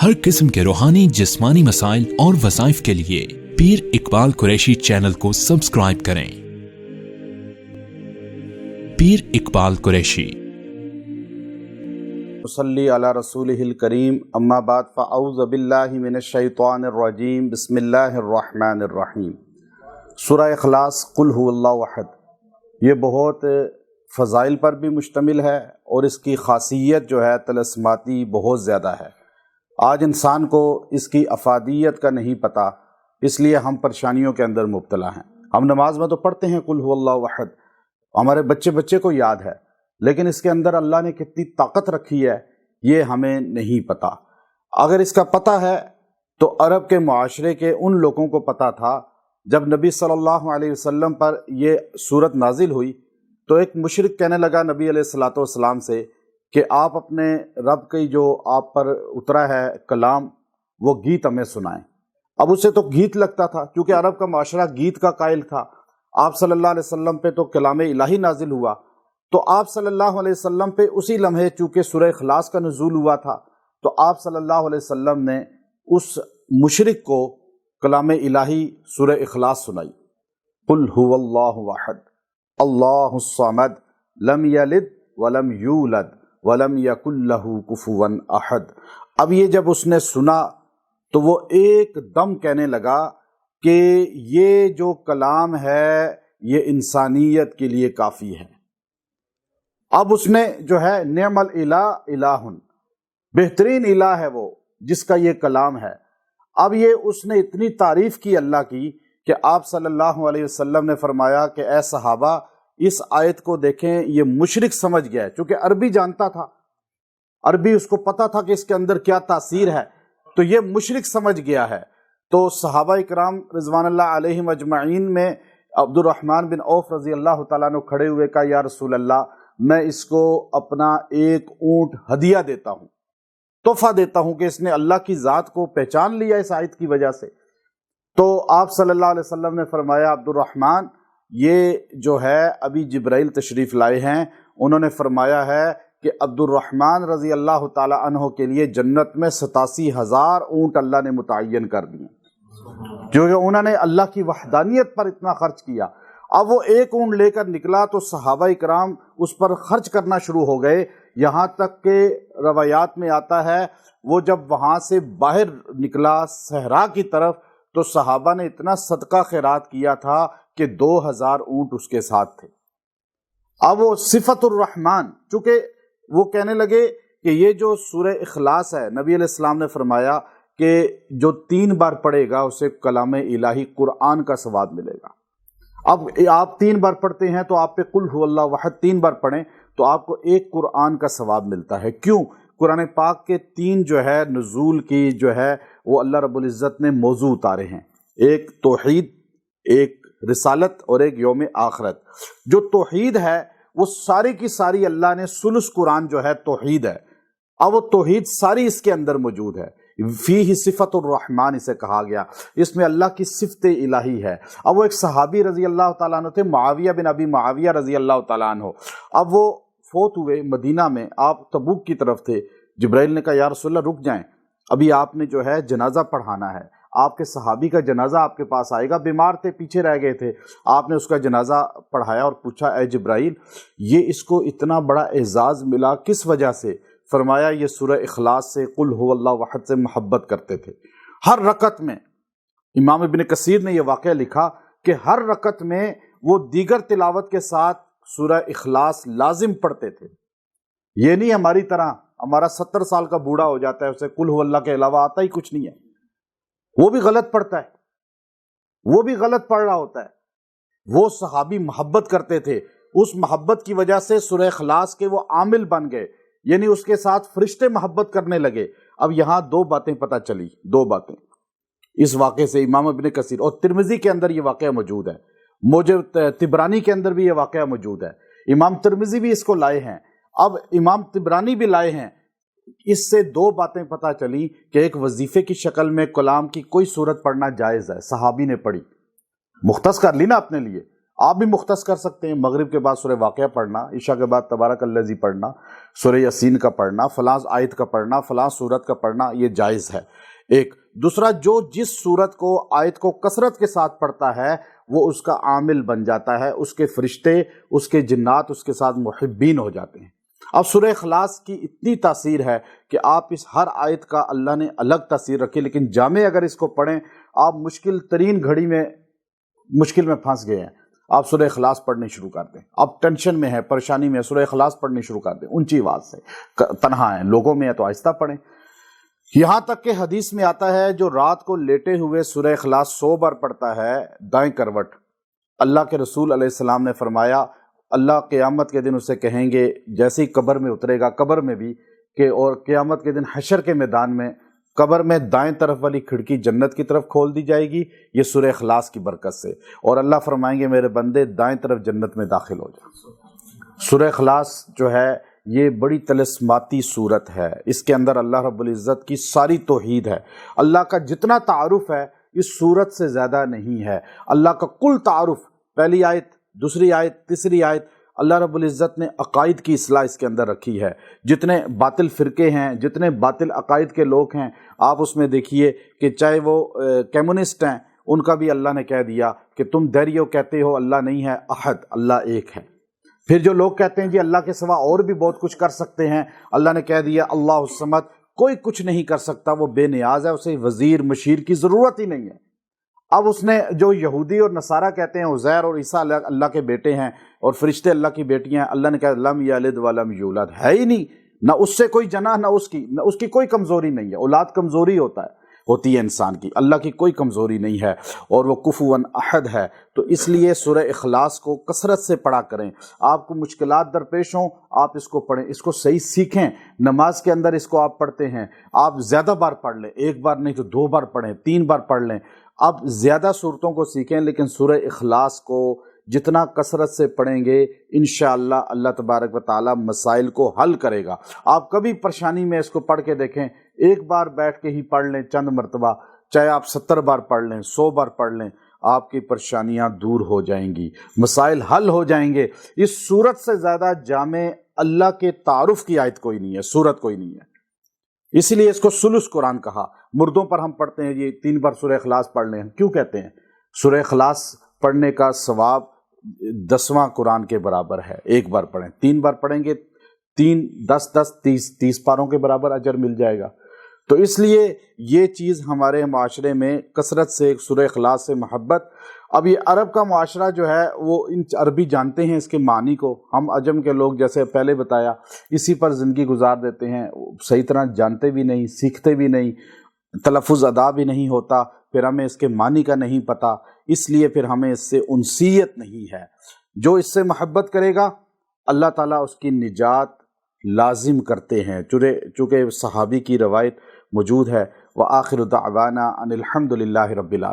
हर किस्म के रूहानी जिस्मानी मसाइल और वज़ाइफ के लिए पीर इकबाल कुरैशी चैनल को सब्सक्राइब करें। पीर इकबाल कुरैशी। मुसल्ली अला रसूलिहिल करीम, अम्मा बाद फ़अऊज़ु बिल्लाहि मिनश शैतानिर रजीम, बिस्मिल्लाहिर रहमानिर रहीम। सूरह इखलास, कुल हुवल्लाहु अहद, ये बहुत फ़ज़ाइल पर भी मुश्तमिल है और इसकी ख़ासियत जो है तलस्माती बहुत ज़्यादा है। आज इंसान को इसकी अफादियत का नहीं पता, इसलिए हम परेशानियों के अंदर मुब्तला हैं। हम नमाज में तो पढ़ते हैं कुल हुवल्लाहु अहद, हमारे बच्चे को याद है, लेकिन इसके अंदर अल्लाह ने कितनी ताकत रखी है ये हमें नहीं पता। अगर इसका पता है तो अरब के मुआशरे के उन लोगों को पता था। जब नबी सल्लल्लाहु अलैहि वसल्लम पर ये सूरत नाजिल हुई तो एक मुशरिक कहने लगा नबी अलैहिस्सलातु वस्सलाम से कि आप अपने रब की जो आप पर उतरा है कलाम, वो गीत हमें सुनाएं। अब उसे तो गीत लगता था, क्योंकि अरब का माशरा गीत का कायल था। आप सल्लल्लाहु अलैहि वसल्लम पे तो कलाम इलाही नाजिल हुआ, तो आप सल्लल्लाहु अलैहि वसल्लम पे उसी लम्हे चूँकि सूरह इखलास का नुज़ूल हुआ था, तो आप सल्लल्लाहु अलैहि वसल्लम ने उस मुशरिक को कलाम इलाही सूरह इखलास सुनाई। कुल हुवल्लाहु अहद, अल्लाहुस समद, लम यलिद वलम यूलद वलम यकुल लहू कुफुवन अहद। अब ये जब उसने सुना तो वो एकदम कहने लगा कि ये जो कलाम है ये इंसानियत के लिए काफ़ी है। अब उसने जो है नेमल इलाहुन, बेहतरीन इलाह है वो जिसका ये कलाम है। अब ये उसने इतनी तारीफ़ की अल्लाह की कि आप सल्लल्लाहु अलैहि वसल्लम ने फरमाया कि ए सहाबा, इस आयत को देखें, ये मुशरिक समझ गया, क्योंकि अरबी जानता था, अरबी उसको पता था कि इसके अंदर क्या तासीर है, तो ये मुशरिक समझ गया है। तो सहाबा इकराम रिज़वानुल्लाह अलैहिम अजमईन में अब्दुर्रहमान बिन औफ रज़ी अल्लाह तआला अन्हु खड़े हुए, कहा या रसूल अल्लाह, मैं इसको अपना एक ऊँट हदिया देता हूँ, तोहफा देता हूँ कि इसने अल्लाह की ज़ात को पहचान लिया इस आयत की वजह से। तो आप सल्लल्लाहु अलैहि वसल्लम ने फरमाया, अब्दुर्रहमान, ये जो है अभी जिब्राइल तशरीफ़ लाए हैं, उन्होंने फरमाया है कि अब्दुर्रहमान रज़ी अल्लाह ताला अन्हो के लिए जन्नत में 87,000 ऊँट अल्लाह ने मुतय्यन कर दिए, क्योंकि उन्होंने अल्लाह की वहदानियत पर इतना खर्च किया। अब वो एक ऊँट लेकर निकला तो सहाबा इकराम उस पर खर्च करना शुरू हो गए। यहाँ तक के रवायात में आता है वो जब वहाँ से बाहर निकला सहरा की तरफ, तो सहाबा ने इतना सदका खैरात किया था कि 2000 ऊँट उसके साथ थे। अब वो सिफतुर रहमान, चूँकि वो कहने लगे कि ये जो सूरह इखलास है, नबी अलैहिस्सलाम ने फरमाया कि जो 3 बार पढ़ेगा उसे कलाम इलाही कुरान का सवाब मिलेगा। अब आप 3 बार पढ़ते हैं तो आप पे कुल हुवल्लाहु अहद 3 बार पढ़ें तो आपको एक कुरान का सवाब मिलता है। क्यों? कुरान पाक के 3 जो है नुज़ूल की जो है वो अल्लाह रब्बुल इज़्ज़त ने मौजू उतारे हैं, एक तौहीद, एक रिसालत और एक यौम आखिरत। जो तौहीद है वो सारी की सारी अल्लाह ने सुलुस कुरान जो है तौहीद है। अब वो तौहीद सारी इसके अंदर मौजूद है। फीही सिफतुर रहमान इसे कहा गया, इसमें अल्लाह की सिफत इलाही है। अब वो एक सहाबी रज़ी अल्लाह ताला अन्हु थे, मुआविया बिन अबी मुआविया रज़ी अल्लाह ताला अन्हु। अब वो फोत हुए मदीना में, आप तबूक की तरफ थे। जिब्राइल ने कहा या रसूलल्लाह रुक जाएं, अभी आपने जो है जनाजा पढ़ाना है, आपके सहाबी का जनाजा आपके पास आएगा, बीमार थे, पीछे रह गए थे। आपने उसका जनाजा पढ़ाया और पूछा ए जिब्राइल, ये इसको इतना बड़ा एजाज़ मिला किस वजह से? फरमाया ये सूरह इखलास से, कुल हुवल्लाहु अहद से मोहब्बत करते थे। हर रकत में, इमाम इब्न कसीर ने यह वाक़या लिखा कि हर रकत में वो दीगर तिलावत के साथ सूरह इखलास लाजिम पढ़ते थे। ये नहीं हमारी तरह, हमारा 70 साल का बूढ़ा हो जाता है, उसे कुल हुवल्लाह के अलावा आता ही कुछ नहीं है, वो भी गलत पढ़ता है, वो भी गलत पढ़ रहा होता है। वो सहाबी मोहब्बत करते थे, उस मोहब्बत की वजह से सूरह इखलास के वो आमिल बन गए, यानी उसके साथ फरिश्ते मोहब्बत करने लगे। अब यहाँ 2 बातें पता चली, 2 बातें इस वाक़े से। इमाम इब्न कसीर और तिरमिज़ी के अंदर ये वाक़या मौजूद है, मुझे तिबरानी के अंदर भी ये वाक़या मौजूद है, इमाम तिरमिज़ी भी इसको लाए हैं, अब इमाम तिबरानी भी लाए हैं। इससे 2 बातें पता चली कि एक वजीफे की शक्ल में कलाम की कोई सूरत पढ़ना जायज़ है, सहाबी ने पढ़ी, मुख्तस कर ली ना अपने लिए। آپ بھی مختص کر سکتے ہیں، مغرب کے بعد سورہ واقعہ پڑھنا، عشاء کے بعد تبارک الذی پڑھنا، سورہ یاسین کا پڑھنا، فلاں آیت کا پڑھنا، فلاں سورت کا پڑھنا، یہ جائز ہے ایک۔ دوسرا، جو جس سورت کو آیت کو کثرت کے ساتھ پڑھتا ہے وہ اس کا عامل بن جاتا ہے، اس کے فرشتے، اس کے جنات اس کے ساتھ محبین ہو جاتے ہیں۔ اب سورہ اخلاص کی اتنی تاثیر ہے کہ آپ اس ہر آیت کا اللہ نے الگ تاثیر رکھی، لیکن جامع اگر اس کو پڑھیں آپ مشکل ترین گھڑی میں مشکل میں پھنس گئے ہیں، آپ سورہ اخلاص پڑھنے شروع کر دیں، آپ ٹینشن میں ہیں، پریشانی میں ہیں، سورہ اخلاص پڑھنے شروع کر دیں اونچی آواز سے، تنہا ہیں، لوگوں میں ہیں تو آہستہ پڑھیں۔ یہاں تک کہ حدیث میں آتا ہے جو رات کو لیٹے ہوئے سورہ اخلاص 100 بار پڑھتا ہے دائیں کروٹ، اللہ کے رسول علیہ السلام نے فرمایا اللہ قیامت کے دن اسے کہیں گے، جیسے ہی قبر میں اترے گا، قبر میں بھی کہ، اور قیامت کے دن حشر کے میدان میں قبر میں دائیں طرف والی کھڑکی جنت کی طرف کھول دی جائے گی، یہ سورہ اخلاص کی برکت سے، اور اللہ فرمائیں گے میرے بندے دائیں طرف جنت میں داخل ہو جائیں۔ سورہ اخلاص جو ہے یہ بڑی طلسماتی صورت ہے، اس کے اندر اللہ رب العزت کی ساری توحید ہے، اللہ کا جتنا تعارف ہے اس صورت سے زیادہ نہیں ہے، اللہ کا کل تعارف، پہلی آیت، دوسری آیت، تیسری آیت، اللہ رب العزت نے عقائد کی اصلاح اس کے اندر رکھی ہے۔ جتنے باطل فرقے ہیں، جتنے باطل عقائد کے لوگ ہیں، آپ اس میں دیکھیے کہ چاہے وہ کمیونسٹ ہیں، ان کا بھی اللہ نے کہہ دیا کہ تم دہریوں کہتے ہو اللہ نہیں ہے، احد، اللہ ایک ہے۔ پھر جو لوگ کہتے ہیں جی اللہ کے سوا اور بھی بہت کچھ کر سکتے ہیں، اللہ نے کہہ دیا اللہ الصمد، کوئی کچھ نہیں کر سکتا، وہ بے نیاز ہے، اسے وزیر مشیر کی ضرورت ہی نہیں ہے۔ اب اس نے جو یہودی اور نصارہ کہتے ہیں عزیر اور عیسیٰ اللہ کے بیٹے ہیں اور فرشتے اللہ کی بیٹیاں ہیں، اللہ نے کہا لم یلد ولم یولد، ہے ہی نہیں، نہ اس سے کوئی جناح، نہ اس کی کوئی کمزوری نہیں ہے، اولاد کمزوری ہوتی ہے انسان کی، اللہ کی کوئی کمزوری نہیں ہے، اور وہ کفوا احد ہے۔ تو اس لیے سورہ اخلاص کو کثرت سے پڑھا کریں، آپ کو مشکلات درپیش ہوں آپ اس کو پڑھیں، اس کو صحیح سیکھیں، نماز کے اندر اس کو آپ پڑھتے ہیں، آپ زیادہ بار پڑھ لیں، ایک بار نہیں تو 2 بار پڑھیں، 3 بار پڑھ لیں، آپ زیادہ صورتوں کو سیکھیں، لیکن سورہ اخلاص کو جتنا کثرت سے پڑھیں گے انشاءاللہ اللہ تبارک و تعالی مسائل کو حل کرے گا۔ آپ کبھی پریشانی میں اس کو پڑھ کے دیکھیں، ایک بار بیٹھ کے ہی پڑھ لیں چند مرتبہ، چاہے آپ 70 بار پڑھ لیں، 100 بار پڑھ لیں، آپ کی پریشانیاں دور ہو جائیں گی، مسائل حل ہو جائیں گے۔ اس صورت سے زیادہ جامع اللہ کے تعارف کی آیت کوئی نہیں ہے، صورت کوئی نہیں ہے، اسی لیے اس کو ثلث قرآن کہا۔ مردوں پر ہم پڑھتے ہیں یہ 3 بار سورہ اخلاص پڑھ لیں، کیوں کہتے ہیں؟ سورہ اخلاص پڑھنے کا ثواب 10واں قرآن کے برابر ہے، 1 بار پڑھیں، 3 بار پڑھیں گے 3 10 10 30 پاروں کے برابر اجر مل جائے گا۔ تو اس لیے یہ چیز ہمارے معاشرے میں کثرت سے سورہ اخلاص سے محبت۔ اب یہ عرب کا معاشرہ جو ہے وہ عربی جانتے ہیں اس کے معنی کو، ہم عجم کے لوگ جیسے پہلے بتایا اسی پر زندگی گزار دیتے ہیں، صحیح طرح جانتے بھی نہیں، سیکھتے بھی نہیں، تلفظ ادا بھی نہیں ہوتا، پھر ہمیں اس کے معنی کا نہیں پتہ، اس لیے پھر ہمیں اس سے انسیت نہیں ہے۔ جو اس سے محبت کرے گا اللہ تعالیٰ اس کی نجات لازم کرتے ہیں، چونکہ صحابی کی روایت موجود ہے۔ وآخر دعوانا ان الحمد للہ رب العالمین۔